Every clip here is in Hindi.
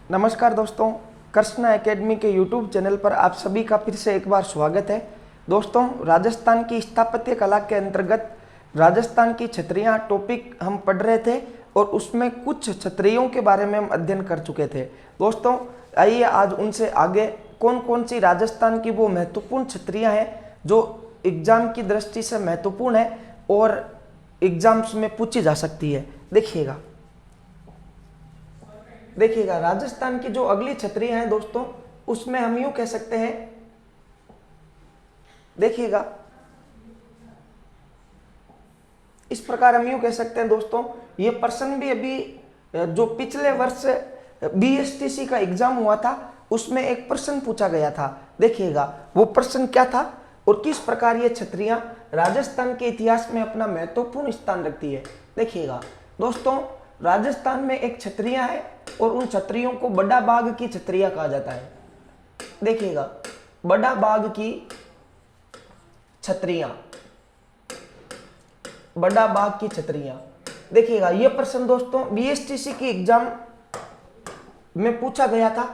नमस्कार दोस्तों, कृष्णा एकेडमी के यूट्यूब चैनल पर आप सभी का फिर से एक बार स्वागत है। दोस्तों, राजस्थान की स्थापत्य कला के अंतर्गत राजस्थान की छतरियाँ टॉपिक हम पढ़ रहे थे और उसमें कुछ छतरियों के बारे में हम अध्ययन कर चुके थे। दोस्तों, आइए आज उनसे आगे कौन कौन सी राजस्थान की वो महत्वपूर्ण छतरियाँ हैं जो एग्जाम की दृष्टि से महत्वपूर्ण है और एग्जाम्स में पूछी जा सकती है। देखिएगा राजस्थान की जो अगली छतरियां हैं दोस्तों, उसमें हम यूं कह सकते हैं, देखिएगा इस प्रकार हम यूं कह सकते हैं दोस्तों, ये प्रश्न भी अभी जो पिछले वर्ष बीएसटीसी का एग्जाम हुआ था उसमें एक प्रश्न पूछा गया था। देखिएगा वो प्रश्न क्या था और किस प्रकार ये छतरियां राजस्थान के इतिहास में अपना महत्वपूर्ण स्थान रखती है। देखिएगा दोस्तों, राजस्थान में एक छतरियां है और उन छतरियों को बड़ा बाग की छतरियां कहा जाता है। देखिएगा बड़ा बाग की छतरियां, बड़ा बाग की छतरियां। देखिएगा ये प्रश्न दोस्तों बीएसटीसी की एग्जाम में पूछा गया था।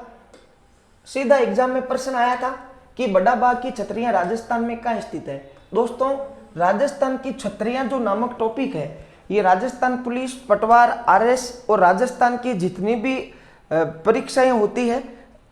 सीधा एग्जाम में प्रश्न आया था कि बड़ा बाग की छतरियां राजस्थान में कहाँ स्थित है। दोस्तों, राजस्थान की छतरियां जो नामक टॉपिक है, ये राजस्थान पुलिस, पटवार, आरएस और राजस्थान की जितनी भी परीक्षाएं होती है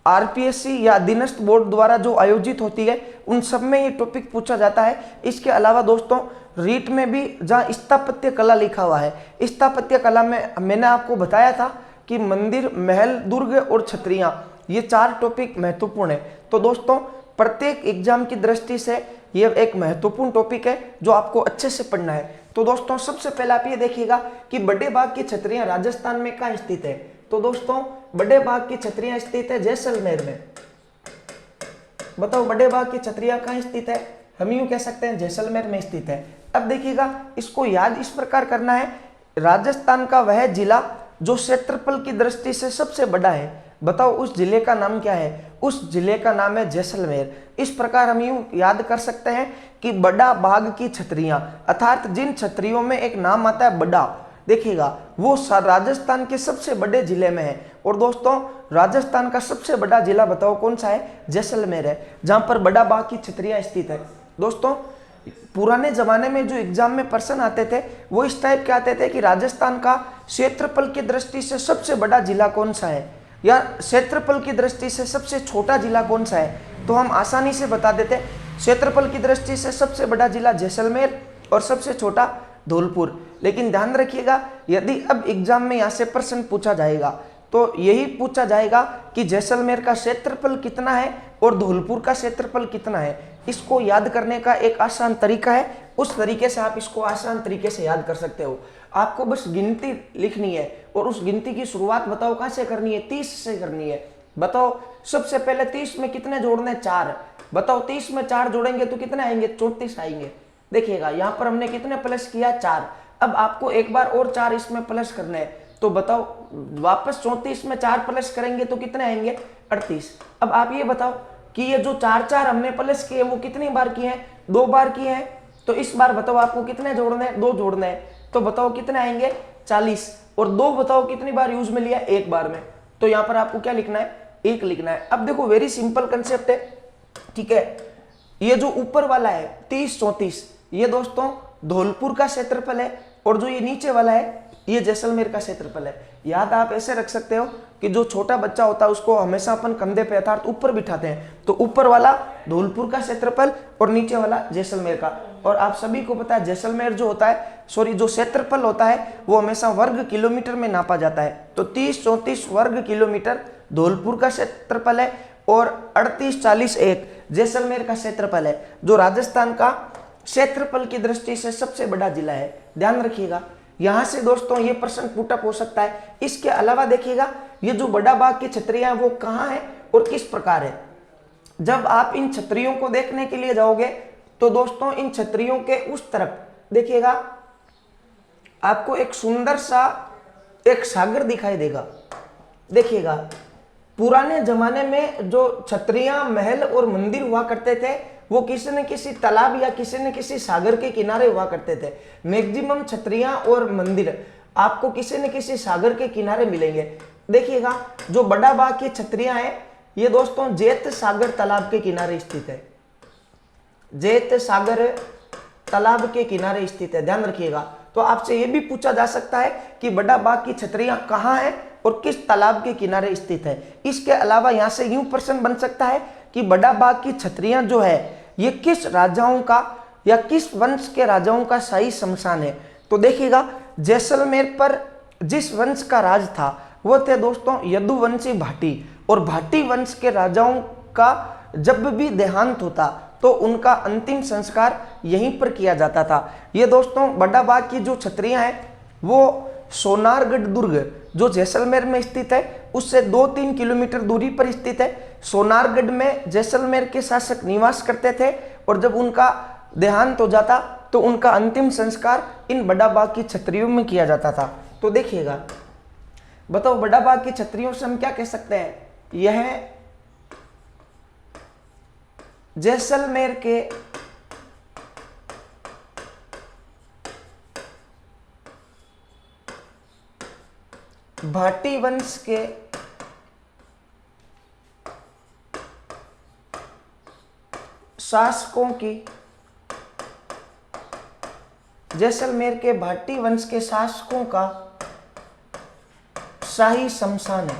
आरपीएससी या अधीनस्थ बोर्ड द्वारा जो आयोजित होती है, उन सब में ये टॉपिक पूछा जाता है। इसके अलावा दोस्तों रीट में भी जहाँ स्थापत्य कला लिखा हुआ है, स्थापत्य कला में मैंने आपको बताया था कि मंदिर, महल, दुर्ग और छतरियां, ये चार टॉपिक महत्वपूर्ण है। तो दोस्तों प्रत्येक एग्जाम की दृष्टि से ये एक महत्वपूर्ण टॉपिक है जो आपको अच्छे से पढ़ना है। तो दोस्तों सबसे पहले आप ये देखिएगा कि बड़े बाग की छतरियां राजस्थान में कहाँ स्थित है। तो दोस्तों बड़े बाग की छतरियां स्थित है जैसलमेर में। बताओ बड़े बाग की छतरियां कहाँ स्थित है? हम यूं कह सकते हैं जैसलमेर में स्थित है। अब देखिएगा इसको याद इस प्रकार करना है, राजस्थान का वह जिला जो क्षेत्रफल की दृष्टि से सबसे बड़ा है। बताओ उस जिले का नाम क्या है? उस जिले का नाम है जैसलमेर। इस प्रकार हम यूं याद कर सकते हैं कि बड़ा बाग की छतरियां, अर्थात जिन छतरियों में एक नाम आता है बड़ा, देखिएगा वो राजस्थान के सबसे बड़े जिले में है। और दोस्तों राजस्थान का सबसे बड़ा जिला बताओ कौन सा है? जैसलमेर है, जहां पर बड़ा बाग की छतरियां स्थित है। दोस्तों पुराने जमाने में जो एग्जाम में प्रश्न आते थे वो इस टाइप के आते थे कि राजस्थान का क्षेत्रफल की दृष्टि से सबसे बड़ा जिला कौन सा है, या क्षेत्रफल की दृष्टि से सबसे छोटा जिला कौन सा है। तो हम आसानी से बता देते, क्षेत्रफल की दृष्टि से सबसे बड़ा जिला जैसलमेर और सबसे छोटा धौलपुर। लेकिन ध्यान रखिएगा, यदि अब एग्जाम में यहाँ से प्रश्न पूछा जाएगा तो यही पूछा जाएगा कि जैसलमेर का क्षेत्रफल कितना है और धौलपुर का क्षेत्रफल कितना है। इसको याद करने का एक आसान तरीका है, उस तरीके से आप इसको आसान तरीके से याद कर सकते हो। आपको बस गिनती लिखनी है और उस गिनती की शुरुआत बताओ कहाँ से करनी है? 30 से करनी है। बताओ सबसे पहले 30 में कितने जोड़ने? 4। बताओ 30 में 4 जोड़ेंगे तो कितने आएंगे? 34 आएंगे। देखिएगा यहाँ पर हमने कितने प्लस किया? 4। अब आपको एक बार और 4 इसमें प्लस करने हैं, तो बताओ वापस 34 में 4 प्लस करेंगे तो कितने आएंगे? 38। अब आप ये बताओ कि ये जो 4 हमने प्लस किए वो कितनी बार किए हैं? 2 बार किए हैं। तो इस बार बताओ आपको कितने जोड़ने हैं? 2 जोड़ने हैं। तो बताओ कितने आएंगे? 40। और 2 बताओ कितनी बार यूज में लिया? 1 बार में। तो यहाँ पर आपको क्या लिखना है? 1 लिखना है। अब देखो वेरी सिंपल कंसेप्ट है, ठीक है। ये जो ऊपर वाला है 30, 34, ये दोस्तों धौलपुर का क्षेत्रफल है और जो ये नीचे वाला है ये जैसलमेर का क्षेत्रफल है। याद आप ऐसे रख सकते हो कि जो छोटा बच्चा होता है उसको हमेशा अपन कंधे पे अर्थात ऊपर बिठाते हैं, तो ऊपर वाला धौलपुर का क्षेत्रफल और नीचे वाला जैसलमेर का। और आप सभी को पता है जैसलमेर जो होता है, जो क्षेत्रफल होता है वो हमेशा वर्ग किलोमीटर में नापा जाता है। तो 30, 34 वर्ग किलोमीटर धौलपुर का क्षेत्रफल है और 38, 40, 1 जैसलमेर का क्षेत्रफल है, जो राजस्थान का क्षेत्रफल की दृष्टि से सबसे बड़ा जिला है। ध्यान रखिएगा, यहां से दोस्तों ये प्रश्न पुटअप हो सकता है। इसके अलावा देखिएगा ये जो बड़ा बाग की छतरियां वो कहाँ है और किस प्रकार है। जब आप इन छतरियों को देखने के लिए जाओगे तो दोस्तों इन छतरियों के उस तरफ देखिएगा आपको एक सुंदर सा एक सागर दिखाई देगा। देखिएगा पुराने जमाने में जो छतरियां, महल और मंदिर हुआ करते थे वो किसी न किसी तालाब या किसी न किसी सागर के किनारे हुआ करते थे। मैक्सिमम छतरियां और मंदिर आपको किसी न किसी सागर के किनारे मिलेंगे। देखिएगा जो बड़ा बाग की छतरियां हैं ये दोस्तों जेत सागर तालाब के किनारे स्थित है। जेत सागर तालाब के किनारे स्थित है, ध्यान रखिएगा। तो आपसे यह भी पूछा जा सकता है कि बड़ा बाग की छतरियां कहां है और किस तालाब के किनारे स्थित है। इसके अलावा यहां से यूं प्रश्न बन सकता है कि बड़ा बाग की छतरियां जो है ये किस राजाओं का या किस वंश के राजाओं का शाही शमशान है। तो देखिएगा जैसलमेर पर जिस वंश का राज था वो थे दोस्तों यदुवंशी भाटी, और भाटी वंश के राजाओं का जब भी देहांत होता तो उनका अंतिम संस्कार यहीं पर किया जाता था। ये दोस्तों बड़ा बाग की जो छतरियां हैं वो सोनारगढ़ दुर्ग जो जैसलमेर में स्थित है उससे 2-3 किलोमीटर दूरी पर स्थित है। सोनारगढ़ में जैसलमेर के शासक निवास करते थे और जब उनका देहांत हो जाता तो उनका अंतिम संस्कार इन बड़ा बाग की छतरियों में किया जाता था। तो देखिएगा, बताओ बड़ा बाग की छतरियों से हम क्या कह सकते हैं? यह जैसलमेर के भाटी वंश के शासकों की, जैसलमेर के भाटी वंश के शासकों का शाही शमशान है।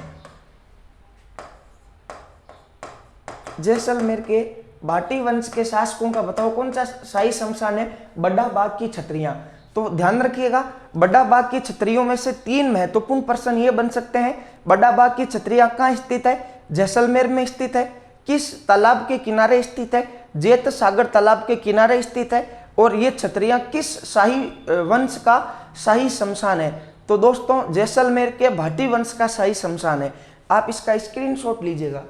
जैसलमेर के भाटी वंश के शासकों का बताओ कौन सा शाही शमशान है? बड़ा बाग की छतरियां। तो ध्यान रखिएगा बड़ा बाग की छतरियों में से 3 महत्वपूर्ण प्रश्न ये बन सकते हैं। बड़ा बाग की छतरियां कहाँ स्थित है? जैसलमेर में स्थित है। किस तालाब के किनारे स्थित है? जेत सागर तालाब के किनारे स्थित है। और ये छतरियां किस शाही वंश का शाही शमशान है? तो दोस्तों जैसलमेर के भाटी वंश का शाही शमशान है। आप इसका स्क्रीनशॉट लीजिएगा।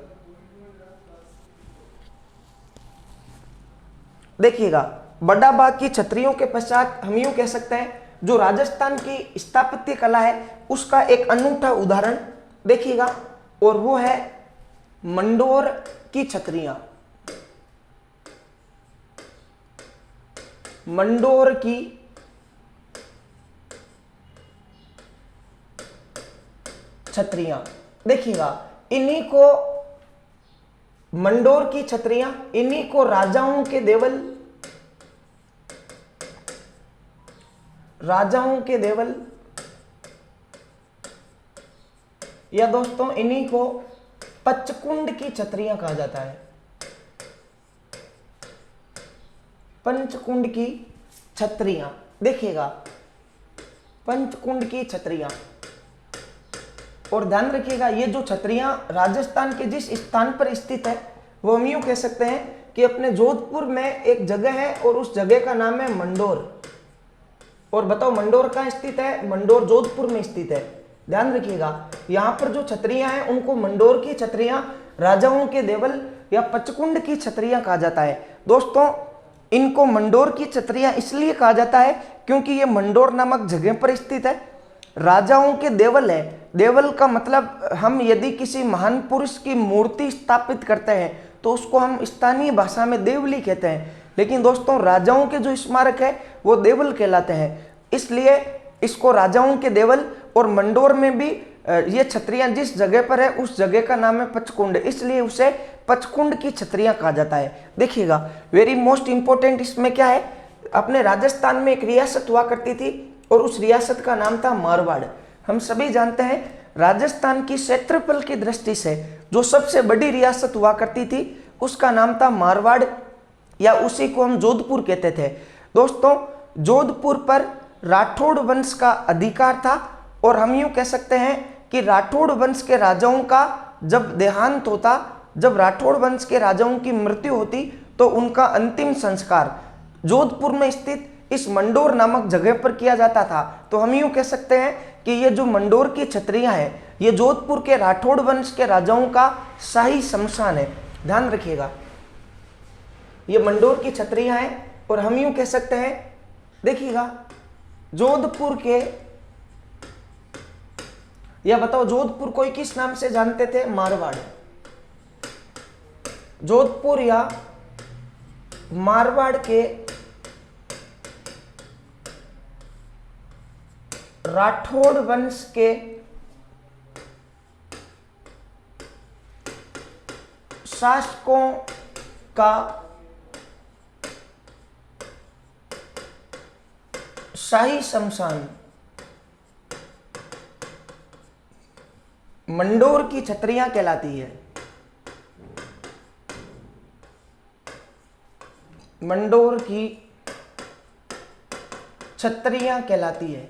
देखिएगा बड़ा बाग की छतरियों के पश्चात हम यूं कह सकते हैं जो राजस्थान की स्थापत्य कला है उसका एक अनूठा उदाहरण देखिएगा, और वो है मंडोर की छतरियां। मंडोर की छतरियां देखिएगा, इन्हीं को मंडोर की छतरियां, इन्हीं को राजाओं के देवल, राजाओं के देवल या दोस्तों इन्हीं को पंचकुंड की छतरियां कहा जाता है। पंचकुंड की छतरियां देखिएगा, पंचकुंड की छतरियां। और ध्यान रखिएगा ये जो छतरियां राजस्थान के जिस स्थान पर स्थित है वो हम यूं कह सकते हैं कि अपने जोधपुर में एक जगह है और उस जगह का नाम है मंडोर। और बताओ मंडोर कहाँ स्थित है? मंडोर जोधपुर में स्थित है। ध्यान रखिएगा यहाँ पर जो छतरियां हैं उनको मंडोर की छतरियां, राजाओं के देवल या पंचकुंड की छतरियां कहा जाता है। दोस्तों इनको मंडोर की छतरियां इसलिए कहा जाता है क्योंकि ये मंडोर नामक जगह पर स्थित है। राजाओं के देवल है, देवल का मतलब हम यदि किसी महान पुरुष की मूर्ति स्थापित करते हैं तो उसको हम स्थानीय भाषा में देवली कहते हैं, लेकिन दोस्तों राजाओं के जो स्मारक है वो देवल कहलाते हैं, इसलिए इसको राजाओं के देवल। और मंडोर में भी ये छतरियां जिस जगह पर है उस जगह का नाम है पंचकुंड, इसलिए उसे पंचकुंड की छतरियां कहा जाता है। देखिएगा वेरी मोस्ट इंपॉर्टेंट इसमें क्या है, अपने राजस्थान में एक रियासत हुआ करती थी और उस रियासत का नाम था मारवाड़। हम सभी जानते हैं राजस्थान की क्षेत्रफल की दृष्टि से जो सबसे बड़ी रियासत हुआ करती थी उसका नाम था मारवाड़, या उसी को हम जोधपुर कहते थे। दोस्तों जोधपुर पर राठौड़ वंश का अधिकार था और हम यूं कह सकते हैं कि राठौड़ वंश के राजाओं का जब देहांत होता, जब राठौड़ वंश के राजाओं की मृत्यु होती तो उनका अंतिम संस्कार जोधपुर में स्थित इस मंडोर नामक जगह पर किया जाता था। तो हम यूं कह सकते हैं कि ये जो मंडोर की छतरियां हैं ये जोधपुर के राठौड़ वंश के राजाओं का शाही शमशान है। ध्यान रखिएगा ये मंडोर की छतरियां हैं और हम यूं कह सकते हैं, देखिएगा जोधपुर के, या बताओ जोधपुर कोई किस नाम से जानते थे? मारवाड़। जोधपुर या मारवाड़ के राठौड़ वंश के शासकों का शाही शमशान मंडोर की छतरियां कहलाती है। मंडोर की छतरियां कहलाती है।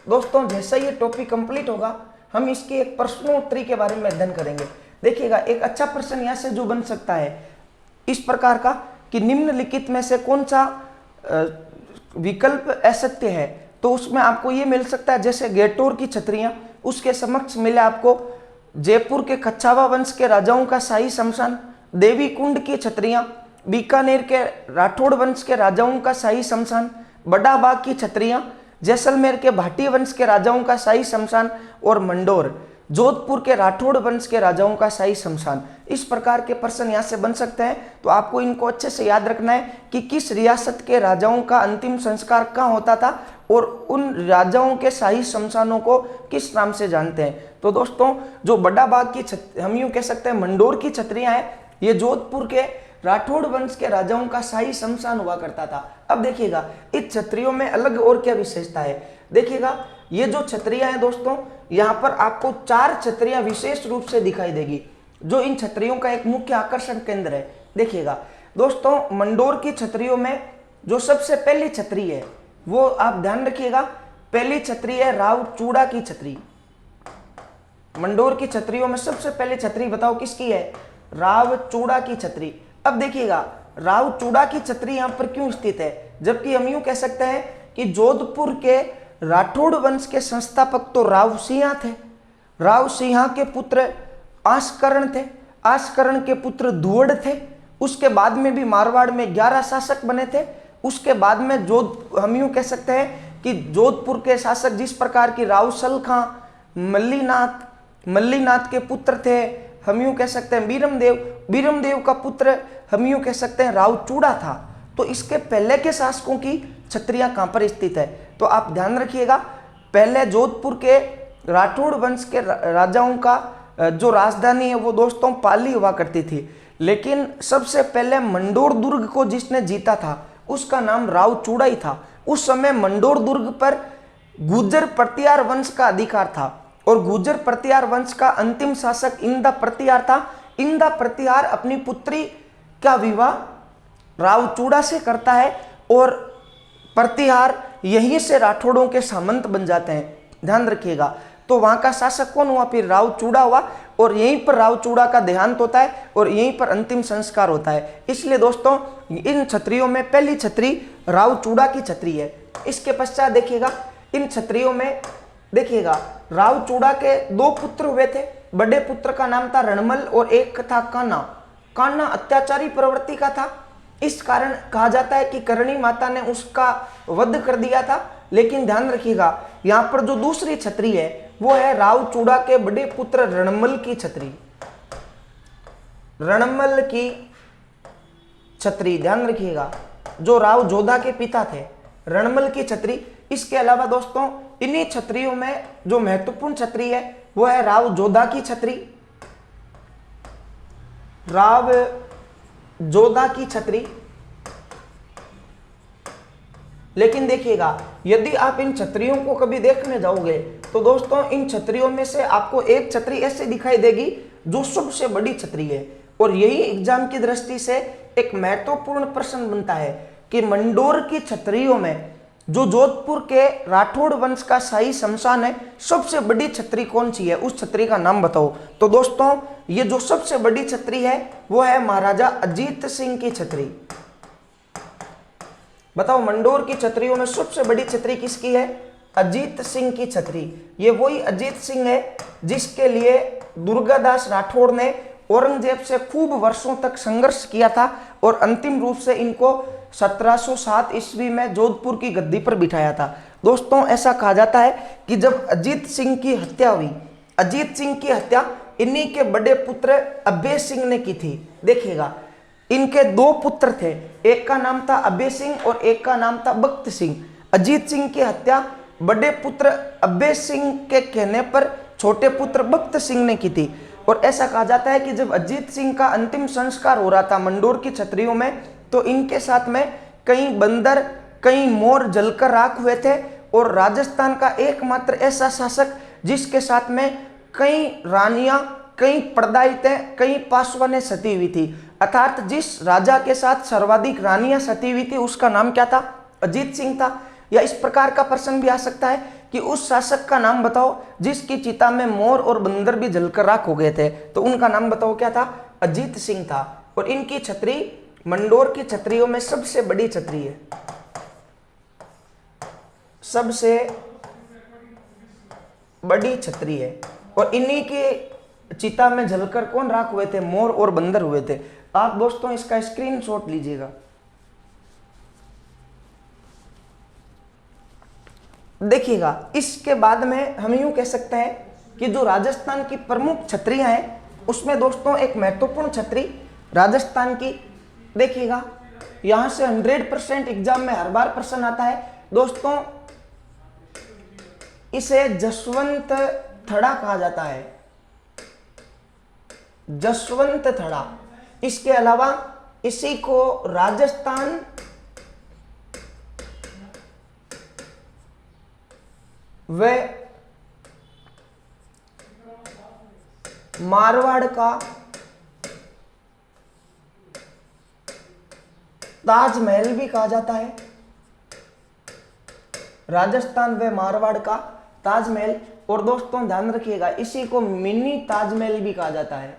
दोस्तों जैसा ये टॉपिक कंप्लीट होगा हम इसके एक प्रश्नोत्तरी के बारे में अध्ययन करेंगे। देखिएगा एक अच्छा प्रश्न यहां से जो बन सकता है इस प्रकार का कि निम्नलिखित में से कौन सा विकल्प असत्य है, तो उसमें आपको ये मिल सकता है जैसे गेटोर की छतरियां, उसके समक्ष मिले आपको जयपुर के कच्छावा वंश के राजाओं का शाही शमशान, देवी कुंड की छतरियां, बीकानेर के राठौड़ वंश के राजाओं का शाही शमशान, बड़ा बाग की छतरियां, जैसलमेर के भाटी वंश के राजाओं का शाही शमशान और मंडोर जोधपुर के राठौड़ वंश के राजाओं का शाही शमशान। इस प्रकार के प्रश्न यहाँ से बन सकते हैं। तो आपको इनको अच्छे से याद रखना है कि किस रियासत के राजाओं का अंतिम संस्कार कहाँ होता था और उन राजाओं के शाही शमशानों को किस नाम से जानते हैं। तो दोस्तों जो बड़ा बाग की हम यूँ कह सकते हैं मंडोर की छतरियाँ हैं, ये जोधपुर के राठौड़ वंश के राजाओं का शाही शमशान हुआ करता था। अब देखिएगा इस छतरियों में अलग और क्या विशेषता है। देखिएगा ये जो छतरियां हैं दोस्तों, यहाँ पर आपको 4 छतरियां विशेष रूप से दिखाई देगी जो इन छतरियों का एक मुख्य आकर्षण केंद्र है। देखिएगा दोस्तों मंडोर की छतरियों में जो सबसे पहली छतरी है वो आप ध्यान रखिएगा, पहली छतरी है राव चूड़ा की छतरी। मंडोर की छतरियों में सबसे पहली छतरी बताओ किसकी है? राव चूड़ा की छतरी। अब देखिएगा राव चूड़ा की छतरी यहां पर क्यों स्थित है, जबकि हम यूं कह सकते हैं कि जोधपुर के राठौड़ वंश के संस्थापक तो राव सिंह थे। राव सिंह के पुत्र आस्करण थे, आस्करण के पुत्र धुवड़ थे। उसके बाद में भी मारवाड़ में 11 शासक बने थे। उसके बाद में हम यूं कह सकते हैं कि जोधपुर के शासक जिस प्रकार की राव सल खां, मल्लीनाथ के पुत्र थे, हम यूं कह सकते हैं बीरमदेव का पुत्र हम यूं कह सकते हैं राव चूड़ा था। तो इसके पहले के शासकों की छतरियां कहां पर स्थित है, तो आप ध्यान रखिएगा पहले जोधपुर के राठौड़ वंश के राजाओं का जो राजधानी है वो दोस्तों पाली हुआ करती थी, लेकिन सबसे पहले मंडोर दुर्ग को जिसने जीता था उसका नाम राव चूड़ा ही था। उस समय मंडोर दुर्ग पर गुर्जर प्रतिहार वंश का अधिकार था और गुर्जर प्रतिहार वंश का अंतिम शासक इंदा प्रतिहार था। इंदा प्रतिहार अपनी पुत्री का विवाह राव चूड़ा से करता है और प्रतिहार यहीं से राठौड़ों के सामंत बन जाते हैं। ध्यान रखिएगा, तो वहां का शासक कौन हुआ? फिर राव चूड़ा हुआ और यहीं पर राव चूड़ा का देहांत होता है और यहीं पर अंतिम संस्कार होता है। इसलिए दोस्तों इन छतरियों में पहली छतरी राव चूड़ा की छतरी है। इसके पश्चात देखिएगा इन छतरियों में देखिएगा राव चूड़ा के 2 पुत्र हुए थे। बड़े पुत्र का नाम था रणमल और एक था कान्हा। कान्हा अत्याचारी प्रवृत्ति का था, इस कारण कहा जाता है कि करणी माता ने उसका वध कर दिया था। लेकिन ध्यान रखिएगा यहाँ पर जो दूसरी छतरी है वो है राव चूड़ा के बड़े पुत्र रणमल की छतरी। रणमल की छतरी ध्यान रखिएगा, जो राव जोधा के पिता थे, रणमल की छतरी। इसके अलावा दोस्तों इन्हीं छतरियों में जो महत्वपूर्ण छतरी है वो है राव जोधा की छतरी। राव जोधा की छतरी। लेकिन देखिएगा यदि आप इन छतरियों को कभी देखने जाओगे तो दोस्तों इन छतरियों में से आपको एक छतरी ऐसे दिखाई देगी जो सबसे बड़ी छतरी है। और यही एग्जाम की दृष्टि से एक महत्वपूर्ण प्रश्न बनता है कि मंडोर की छतरियों में जो जोधपुर के राठौड़ वंश का शाही शमशान है, सबसे बड़ी छतरी कौन सी है, उस छतरी का नाम बताओ। तो दोस्तों ये जो सबसे बड़ी छतरी है वो है महाराजा अजीत सिंह की छतरी। बताओ मंडोर की छतरियों में सबसे बड़ी छतरी किसकी है? अजीत सिंह की छतरी। ये वही अजीत सिंह है जिसके लिए दुर्गादास राठौड़ ने औरंगजेब से खूब वर्षों तक संघर्ष किया था और अंतिम रूप से इनको 1707 ईस्वी में जोधपुर की गद्दी पर बिठाया था। दोस्तों ऐसा कहा जाता है कि जब अजीत सिंह की हत्या हुई, अजीत सिंह की हत्या इन्हीं के बड़े पुत्र अभय सिंह ने की थी। देखिएगा इनके 2 पुत्र थे, एक का नाम था अभय सिंह और एक का नाम था बख्त सिंह। अजीत सिंह की हत्या बड़े पुत्र अभय सिंह के कहने पर छोटे पुत्र बख्त सिंह ने की थी। और ऐसा कहा जाता है कि जब अजीत सिंह का अंतिम संस्कार हो रहा था मंडोर की छतरियों में, तो इनके साथ में कई बंदर, कई मोर जलकर राख हुए थे, और राजस्थान का एकमात्र ऐसा शासक जिसके साथ में कई रानियां, कई प्रदायितें, कई पासवानें सती हुई थी, अर्थात जिस राजा के साथ सर्वाधिक रानियां सती हुई थी उसका नाम क्या था? अजीत सिंह था। या इस प्रकार का प्रश्न भी आ सकता है कि उस शासक का नाम बताओ जिसकी चिता में मोर और बंदर भी जलकर राख हो गए थे, तो उनका नाम बताओ क्या था? अजीत सिंह था। और इनकी छतरी मंडोर की छतरियों में सबसे बड़ी छतरी है, सबसे बड़ी छतरी है। और इन्हीं की चिता में जलकर कौन राख हुए थे? मोर और बंदर हुए थे। आप दोस्तों इसका स्क्रीनशॉट लीजिएगा। देखिएगा, इसके बाद में हम यूं कह सकते हैं कि जो राजस्थान की प्रमुख छतरियां हैं उसमें दोस्तों एक महत्वपूर्ण छतरी राजस्थान की, देखिएगा यहां से 100% एग्जाम में हर बार प्रश्न आता है दोस्तों, इसे जसवंत थड़ा कहा जाता है, जसवंत थड़ा। इसके अलावा इसी को राजस्थान व मारवाड़ का ताजमहल भी कहा जाता है, राजस्थान व मारवाड़ का ताजमहल। और दोस्तों ध्यान रखिएगा, इसी को मिनी ताजमहल भी कहा जाता है,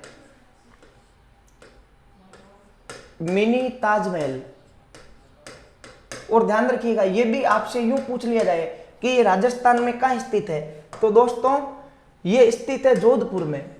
मिनी ताजमहल। और ध्यान रखिएगा, यह भी आपसे यूं पूछ लिया जाए कि ये राजस्थान में कहां स्थित है, तो दोस्तों ये स्थित है जोधपुर में।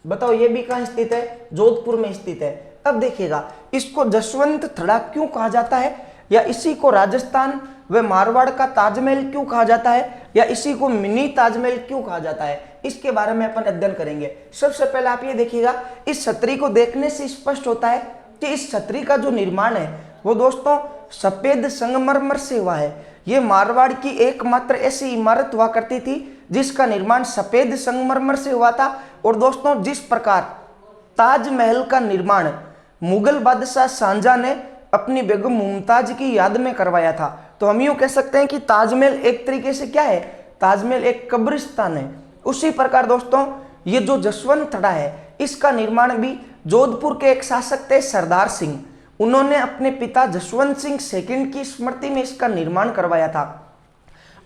बताओ ये भी कहां स्थित है? जोधपुर में स्थित है। अब देखिएगा, इसको जसवंत थड़ा क्यों कहा जाता है, या इसी को राजस्थान व मारवाड़ का ताजमहल क्यों कहा जाता है, या इसी को मिनी ताजमहल क्यों कहा जाता है, इसके बारे में अपन अध्ययन करेंगे। सबसे पहले आप ये देखिएगा, इस छतरी को देखने से स्पष्ट होता है कि इस छतरी का जो निर्माण है वो दोस्तों सफेद संगमरमर से हुआ है। ये मारवाड़ की एकमात्र ऐसी इमारत हुआ करती थी जिसका निर्माण सफेद संगमरमर से हुआ था। और दोस्तों जिस प्रकार ताजमहल का निर्माण मुगल बादशाह शाहजहां ने अपनी बेगम मुमताज की याद में करवाया था, तो हम यूं कह सकते हैं कि ताजमहल एक तरीके से क्या है? ताजमहल एक कब्रिस्तान है। उसी प्रकार दोस्तों ये जो जसवंत थड़ा है इसका निर्माण भी जोधपुर के एक शासक थे सरदार सिंह, उन्होंने अपने पिता जसवंत सिंह सेकंड की स्मृति में इसका निर्माण करवाया था।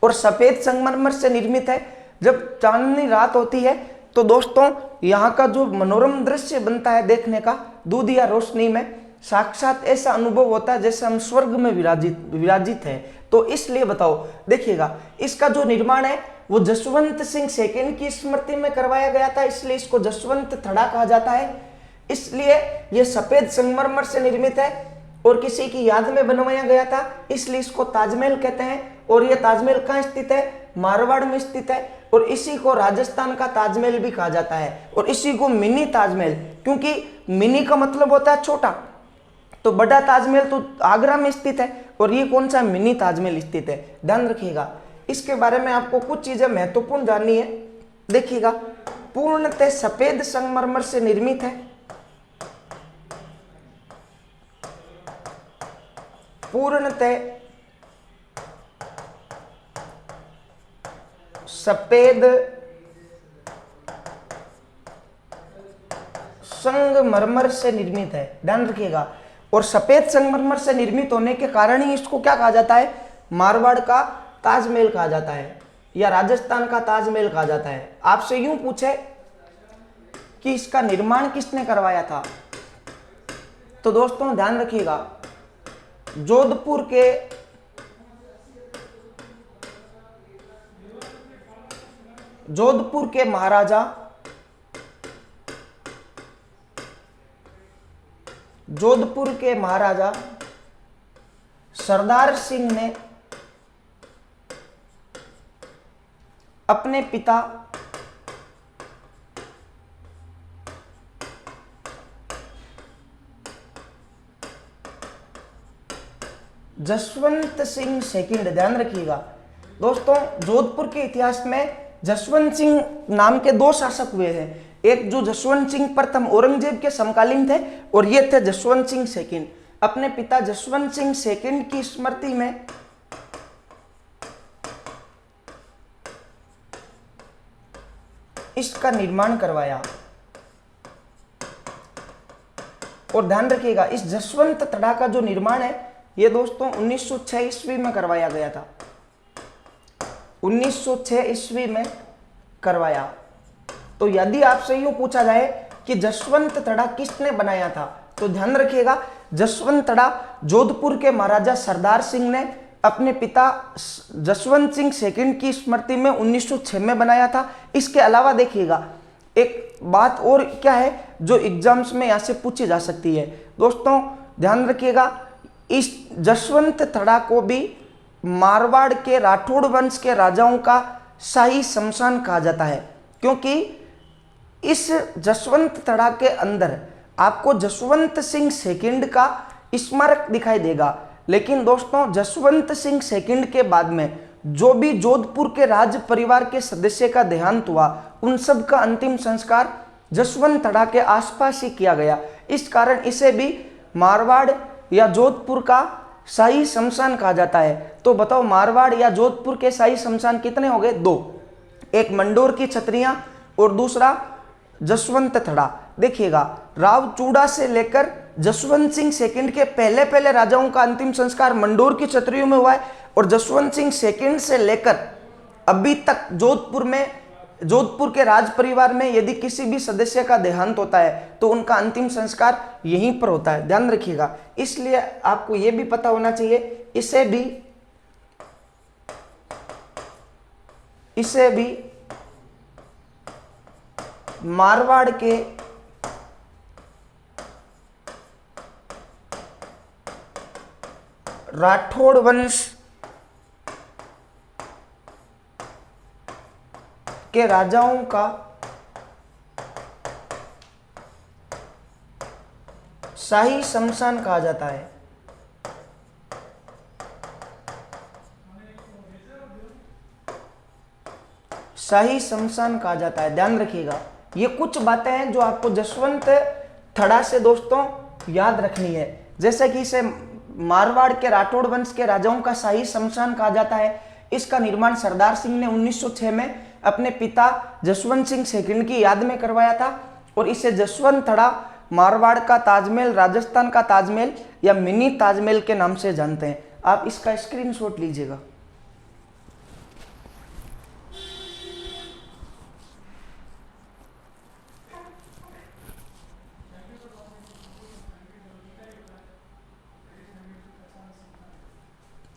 और सफेद संगमरमर से निर्मित है। जब चांदनी रात होती है तो दोस्तों यहाँ का जो मनोरम दृश्य बनता है देखने का, दूध या रोशनी में, साक्षात ऐसा अनुभव होता है जैसे हम स्वर्ग में विराजित हैं। तो इसलिए बताओ, देखिएगा इसका जो निर्माण है वो जसवंत सिंह सेकंड की स्मृति में करवाया गया था, इसलिए इसको जसवंत थड़ा कहा जाता है। इसलिए यह सफेद संगमरमर से निर्मित है और किसी की याद में बनवाया गया था, इसलिए इसको ताजमहल कहते हैं। और यह ताजमहल कहाँ स्थित है? मारवाड़ में स्थित है। और इसी को राजस्थान का ताजमहल भी कहा जाता है, और इसी को मिनी ताजमहल, क्योंकि मिनी का मतलब होता है छोटा, तो बड़ा ताजमहल तो आगरा में स्थित है, और ये कौन सा? मिनी ताजमहल स्थित है। ध्यान रखिएगा, इसके बारे में आपको कुछ चीजें महत्वपूर्ण जाननी है। देखिएगा, पूर्णतः सफेद संगमरमर से निर्मित है, पूर्णतः सफेद संगमरमर से निर्मित है। ध्यान रखिएगा, और सफेद संगमरमर से निर्मित होने के कारण ही इसको क्या कहा जाता है? मारवाड़ का ताजमहल कहा जाता है, या राजस्थान का ताजमहल कहा जाता है। आपसे यूं पूछे कि इसका निर्माण किसने करवाया था, तो दोस्तों ध्यान रखिएगा, जोधपुर के महाराजा सरदार सिंह ने अपने पिता जसवंत सिंह सेकंड, ध्यान रखिएगा दोस्तों, जोधपुर के इतिहास में जसवंत सिंह नाम के दो शासक हुए हैं, एक जो जसवंत सिंह प्रथम औरंगजेब के समकालीन थे और ये थे जसवंत सिंह सेकंड। अपने पिता जसवंत सिंह सेकंड की स्मृति में इसका निर्माण करवाया। और ध्यान रखिएगा इस जसवंत तड़ा का जो निर्माण है ये दोस्तों 1906 ईस्वी में करवाया गया था, 1906 ईस्वी में करवाया। तो यदि आपसे यूं पूछा जाए कि जसवंत तड़ा किसने बनाया था, तो ध्यान रखिएगा जसवंत तड़ा जोधपुर के महाराजा सरदार सिंह ने अपने पिता जसवंत सिंह सेकंड की स्मृति में 1906 में बनाया था। इसके अलावा देखिएगा एक बात और क्या है जो एग्जाम्स में यहां से पूछी जा सकती है। दोस्तों ध्यान रखिएगा इस जसवंत तड़ा को भी मारवाड़ के राठौड़ वंश के राजाओं का शाही शमशान कहा जाता है, क्योंकि इस जसवंत तड़ा के अंदर आपको जसवंत सिंह सेकंड का स्मारक दिखाई देगा। लेकिन दोस्तों जसवंत सिंह सेकंड के बाद में जो भी जोधपुर के राज परिवार के सदस्य का देहांत हुआ उन सब का अंतिम संस्कार जसवंत तड़ा के आसपास ही किया गया। इस कारण इसे भी मारवाड़ या जोधपुर का शाही शमशान कहा जाता है। तो बताओ मारवाड़ या जोधपुर के शाही शमशान कितने हो गए? दो, एक मंडोर की छतरियां और दूसरा जसवंत तड़ा। देखिएगा राव चूड़ा से लेकर जसवंत सिंह सेकंड के पहले पहले राजाओं का अंतिम संस्कार मंडोर की छतरियों में हुआ है और जसवंत सिंह सेकंड से लेकर अभी तक जोधपुर के राज परिवार में यदि किसी भी सदस्य का देहांत होता है तो उनका अंतिम संस्कार यहीं पर होता है, ध्यान रखिएगा। इसलिए आपको यह भी पता होना चाहिए इसे भी मारवाड़ के राठौड़ वंश के राजाओं का शाही शमशान कहा जाता है। शाही शमशान कहा जाता है, ध्यान रखिएगा। ये कुछ बातें हैं जो आपको जसवंत तड़ा से दोस्तों याद रखनी है। जैसे कि इसे मारवाड़ के राठौड़ वंश के राजाओं का शाही शमशान कहा जाता है। इसका निर्माण सरदार सिंह ने 1906 में अपने पिता जसवंत सिंह सेकंड की याद में करवाया था। और इसे जसवंत तड़ा मारवाड़ का ताजमहल, राजस्थान का ताजमहल या मिनी ताजमहल के नाम से जानते हैं। आप इसका स्क्रीनशॉट लीजिएगा।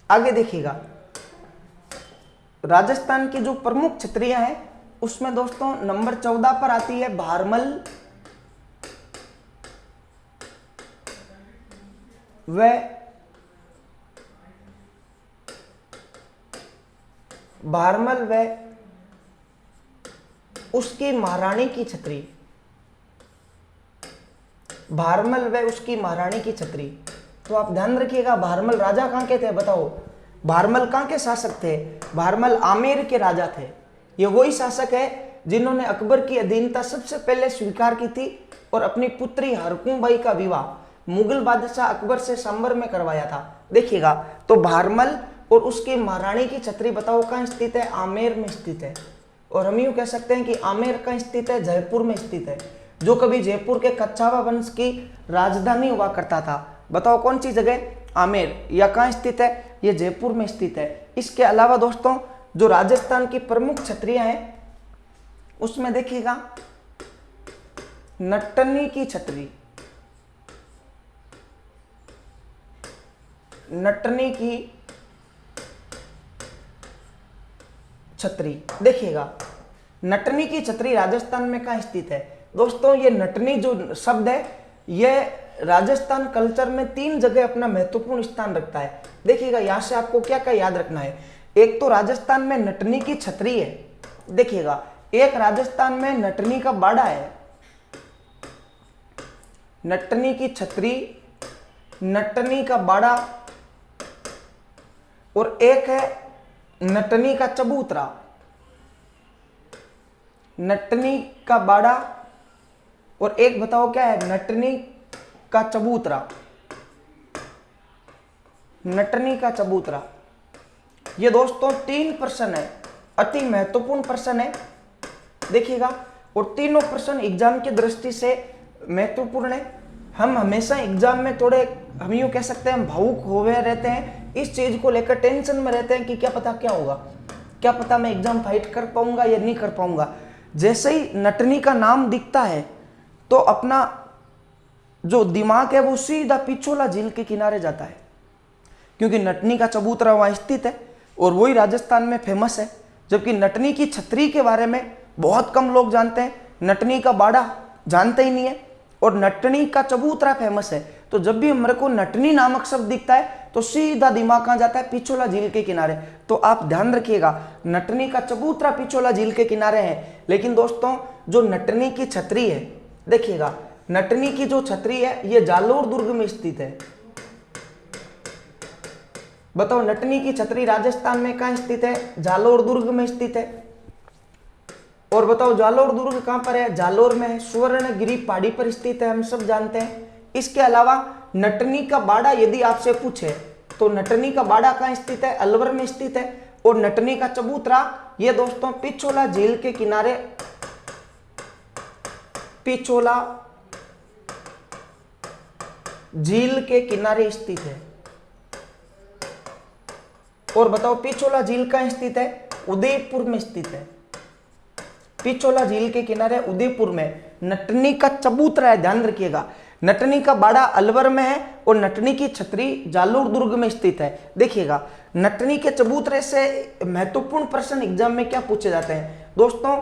आगे देखिएगा राजस्थान की जो प्रमुख छतरियां हैं उसमें दोस्तों नंबर 14 पर आती है भारमल व उसकी महारानी की छतरी। भारमल व उसकी महारानी की छतरी। तो आप ध्यान रखिएगा भारमल राजा कहां के थे? बताओ भारमल कहां के शासक थे? भारमल आमेर के राजा थे। ये वही शासक है जिन्होंने अकबर की अधीनता सबसे पहले स्वीकार की थी और अपनी पुत्री हरकुंबाई का विवाह मुगल बादशाह अकबर से सांबर में करवाया था। देखिएगा तो भारमल और उसकी महारानी की छतरी बताओ कहां स्थित है? आमेर में स्थित है। और हम यूं कह सकते हैं कि आमेर कहां स्थित है? जयपुर में स्थित है, जो कभी जयपुर के कच्छावा वंश की राजधानी हुआ करता था। बताओ कौन सी जगह? आमेर। या कहां स्थित है? ये जयपुर में स्थित है। इसके अलावा दोस्तों जो राजस्थान की प्रमुख छतरियां हैं उसमें देखिएगा नट्टनी की छतरी। नट्टनी की छतरी। देखिएगा नटनी की छतरी राजस्थान में कहां स्थित है? दोस्तों ये नटनी जो शब्द है ये राजस्थान कल्चर में 3 जगह अपना महत्वपूर्ण स्थान रखता है। देखिएगा यहां से आपको क्या क्या याद रखना है। एक तो राजस्थान में नटनी की छतरी है। देखिएगा एक राजस्थान में नटनी का बाड़ा है। नटनी की छतरी, नटनी का बाड़ा और एक है नटनी का चबूतरा। नटनी का बाड़ा, और एक बताओ क्या है, नटनी का चबूतरा। नटनी का चबूतरा, ये दोस्तों 3 प्रश्न है, अति महत्वपूर्ण प्रश्न है, देखिएगा। और तीनों प्रश्न एग्जाम की दृष्टि से महत्वपूर्ण है। हम हमेशा एग्जाम में थोड़े, हम यूं कह सकते हैं, हम भावुक हुए रहते हैं, इस चीज को लेकर टेंशन में रहते हैं कि क्या पता क्या होगा, क्या पता मैं एग्जाम फाइट कर पाऊंगा या नहीं कर पाऊंगा। जैसे ही नटनी का नाम दिखता है तो अपना जो दिमाग है वो सीधा पिछोला झील के किनारे जाता है, क्योंकि नटनी का चबूतरा वहां स्थित है और वही राजस्थान में फेमस है। जबकि नटनी की छतरी के बारे में बहुत कम लोग जानते हैं, नटनी का बाड़ा जानते ही नहीं है, और नटनी का चबूतरा फेमस है। तो जब भी हमारे को नटनी नामक शब्द दिखता है तो सीधा दिमाग कहां जाता है, पिछोला झील के किनारे। तो आप ध्यान रखिएगा, नटनी का चबूतरा पिछोला झील के किनारे है। लेकिन दोस्तों जो नटनी की छतरी है, देखिएगा, नटनी की जो छतरी है ये जालोर दुर्ग में स्थित है। बताओ, नटनी की छतरी राजस्थान में कहां स्थित है, जालोर दुर्ग में स्थित है। और बताओ जालोर दुर्ग कहां पर है, जालोर में है, सुवर्णगिरी पहाड़ी पर स्थित है, हम सब जानते हैं। इसके अलावा नटनी का बाड़ा यदि आपसे पूछे तो नटनी का बाड़ा कहां स्थित है, अलवर में स्थित है। और नटनी का चबूतरा ये दोस्तों पिछोला झील के किनारे, पिछोला झील के किनारे स्थित है। और बताओ पिछोला झील कहां स्थित है, उदयपुर में स्थित है। पिछोला झील के किनारे उदयपुर में नटनी का चबूतरा है, ध्यान रखिएगा। नटनी का बाड़ा अलवर में है और नटनी की छतरी जालोर दुर्ग में स्थित है। देखिएगा, नटनी के चबूतरे से महत्वपूर्ण प्रश्न एग्जाम में क्या पूछे जाते हैं दोस्तों।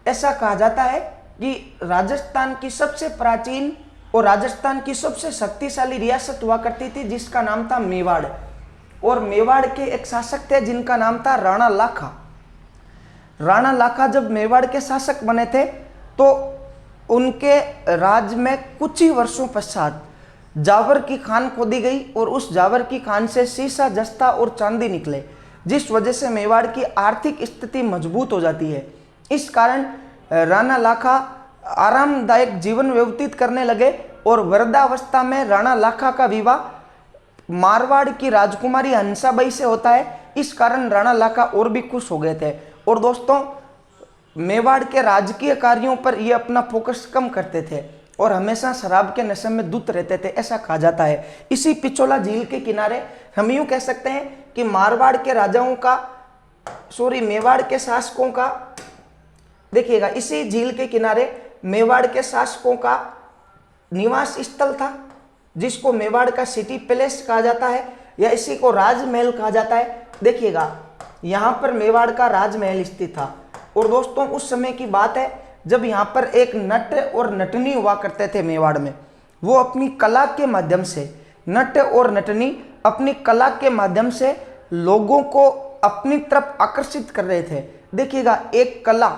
ऐसा कहा जाता है कि राजस्थान की सबसे प्राचीन और राजस्थान की सबसे शक्तिशाली रियासत हुआ करती थी जिसका नाम था मेवाड़। और मेवाड़ के एक शासक थे जिनका नाम था राणा लाखा। राणा लाखा जब मेवाड़ के शासक बने थे तो उनके राज में कुछ ही वर्षों पश्चात जावर की खान खोदी गई और उस जावर की खान से सीसा, जस्ता और चांदी निकले, जिस वजह से मेवाड़ की आर्थिक स्थिति मजबूत हो जाती है। इस कारण राणा लाखा आरामदायक जीवन व्यतीत करने लगे और वृद्धावस्था में राणा लाखा का विवाह मारवाड़ की राजकुमारी हंसाबाई से होता है। इस कारण राणा लाखा और भी खुश हो गए थे। और दोस्तों मेवाड़ के राजकीय कार्यों पर ये अपना फोकस कम करते थे और हमेशा शराब के नशे में धुत रहते थे, ऐसा कहा जाता है। इसी पिछोला झील के किनारे हम यूं कह सकते हैं कि मारवाड़ के राजाओं का, मेवाड़ के शासकों का, देखिएगा, इसी झील के किनारे मेवाड़ के शासकों का निवास स्थल था जिसको मेवाड़ का सिटी पैलेस कहा जाता है या इसी को राजमहल कहा जाता है। देखिएगा, यहां पर मेवाड़ का राजमहल स्थित था। और दोस्तों उस समय की बात है जब यहां पर एक नट और नटनी हुआ करते थे मेवाड़ में। वो अपनी कला के माध्यम से, नट और नटनी अपनी कला के माध्यम से लोगों को अपनी तरफ आकर्षित कर रहे थे। देखिएगा, एक कला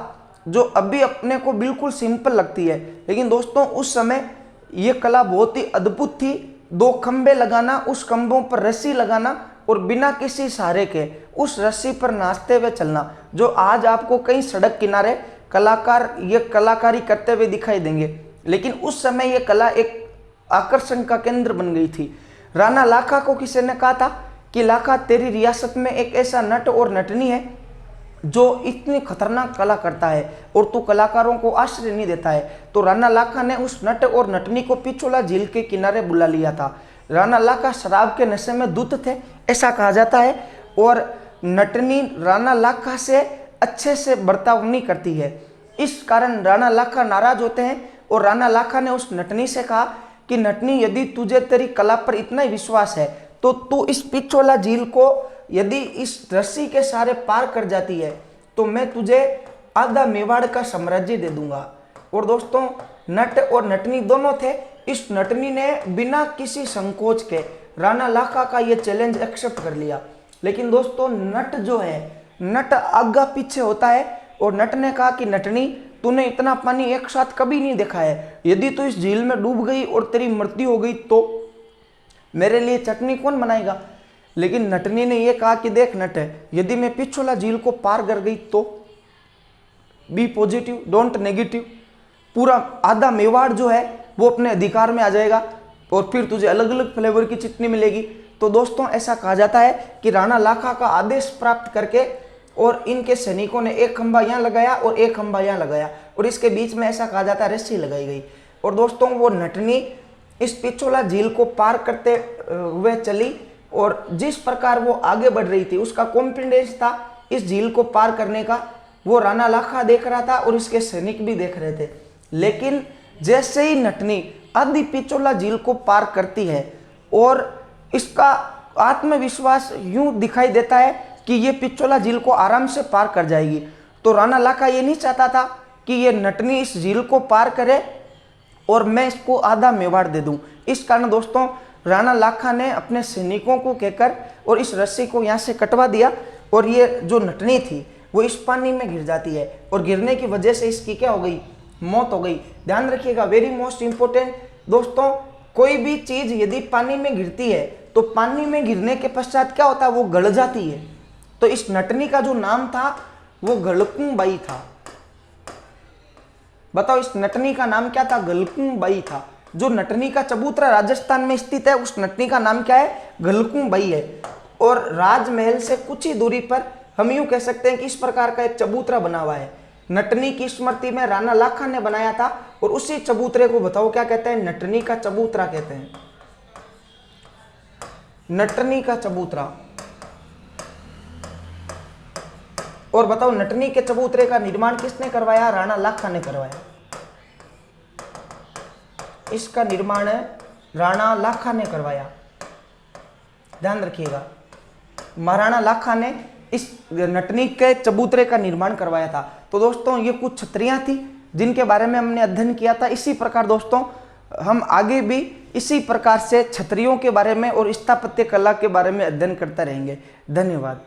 जो अभी अपने को बिल्कुल सिंपल लगती है, लेकिन दोस्तों उस समय ये कला बहुत ही अद्भुत थी। 2 खंबे लगाना, उस खंभों पर रस्सी लगाना और बिना किसी सहारे के उस रस्सी पर नाचते हुए चलना, जो आज आपको कई सड़क किनारे कलाकार ये कलाकारी करते हुए दिखाई देंगे, लेकिन उस समय ये कला एक आकर्षण का केंद्र बन गई थी। राणा लाखा को किसी ने कहा था कि लाखा, तेरी रियासत में एक ऐसा नट और नटनी है जो इतनी खतरनाक कला करता है और तू कलाकारों को आश्रय नहीं देता है। तो राणा लाखा ने उस नट और नटनी को पिछोला झील के किनारे बुला लिया था। राणा लाखा शराब के नशे में धुत थे, ऐसा कहा जाता है, और नटनी राणा लाखा से अच्छे से बर्ताव नहीं करती है। इस कारण राणा लाखा नाराज होते हैं और राणा लाखा ने उस नटनी से कहा कि नटनी, यदि तुझे तेरी कला पर इतना ही विश्वास है तो तू इस पिछोला झील को यदि इस रस्सी के सहारे पार कर जाती है तो मैं तुझे आधा मेवाड़ का साम्राज्य दे दूंगा। और दोस्तों नट और नटनी दोनों थे। इस नटनी ने बिना किसी संकोच के राणा लाखा का यह चैलेंज एक्सेप्ट कर लिया। लेकिन दोस्तों नट जो है, नट आगा पीछे होता है और नट ने कहा कि नटनी, तूने इतना पानी एक साथ कभी नहीं देखा है, यदि तू इस झील में डूब गई और तेरी मृत्यु हो गई तो मेरे लिए चटनी कौन बनाएगा। लेकिन नटनी ने यह कहा कि देख नट, यदि मैं पिछोला झील को पार कर गई तो बी पॉजिटिव, डोंट नेगेटिव, पूरा आधा मेवाड़ जो है वो अपने अधिकार में आ जाएगा और फिर तुझे अलग अलग फ्लेवर की चटनी मिलेगी। तो दोस्तों ऐसा कहा जाता है कि राणा लाखा का आदेश प्राप्त करके और इनके सैनिकों ने एक खंभा यहाँ लगाया और एक खंभा यहाँ लगाया और इसके बीच में ऐसा कहा जाता है रस्सी लगाई गई। और दोस्तों वो नटनी इस पिछोला झील को पार करते हुए चली और जिस प्रकार वो आगे बढ़ रही थी उसका कॉन्फिडेंस था इस झील को पार करने का, वो राणा लाखा देख रहा था और इसके सैनिक भी देख रहे थे। लेकिन जैसे ही नटनी आधी पिछोला झील को पार करती है और इसका आत्मविश्वास यूं दिखाई देता है कि ये पिछोला झील को आराम से पार कर जाएगी, तो राणा लाखा ये नहीं चाहता था कि ये नटनी इस झील को पार करे और मैं इसको आधा मेवाड़ दे दूं। इस कारण दोस्तों राणा लाखा ने अपने सैनिकों को कहकर और इस रस्सी को यहाँ से कटवा दिया और ये जो नटनी थी वो इस पानी में गिर जाती है और गिरने की वजह से इसकी क्या हो गई, मौत हो गई। ध्यान रखिएगा, वेरी मोस्ट इंपोर्टेंट दोस्तों, कोई भी चीज यदि पानी में गिरती है तो पानी में गिरने के पश्चात क्या होता है, वो गल जाती है। तो इस नटनी का जो नाम था वो गलकुं बाई था। बताओ इस नटनी का नाम क्या था, गलकुं बाई था। जो नटनी का चबूतरा राजस्थान में स्थित है उस नटनी का नाम क्या है, गलकुं बाई है। और राजमहल से कुछ ही दूरी पर हम यूं कह सकते हैं कि इस प्रकार का एक चबूतरा बना हुआ है, नटनी की स्मृति में राणा लाखा ने बनाया था और उसी चबूतरे को बताओ क्या कहते हैं, नटनी का चबूतरा कहते हैं, नटनी का चबूतरा। और बताओ नटनी के चबूतरे का निर्माण किसने करवाया, राणा लाखा ने करवाया। इसका निर्माण राणा लाखा ने करवाया, ध्यान रखिएगा, महाराणा लाखा ने इस नटनी के चबूतरे का निर्माण करवाया था। तो दोस्तों ये कुछ छतरियां थी जिनके बारे में हमने अध्ययन किया था। इसी प्रकार दोस्तों हम आगे भी इसी प्रकार से छतरियों के बारे में और स्थापत्य कला के बारे में अध्ययन करते रहेंगे। धन्यवाद।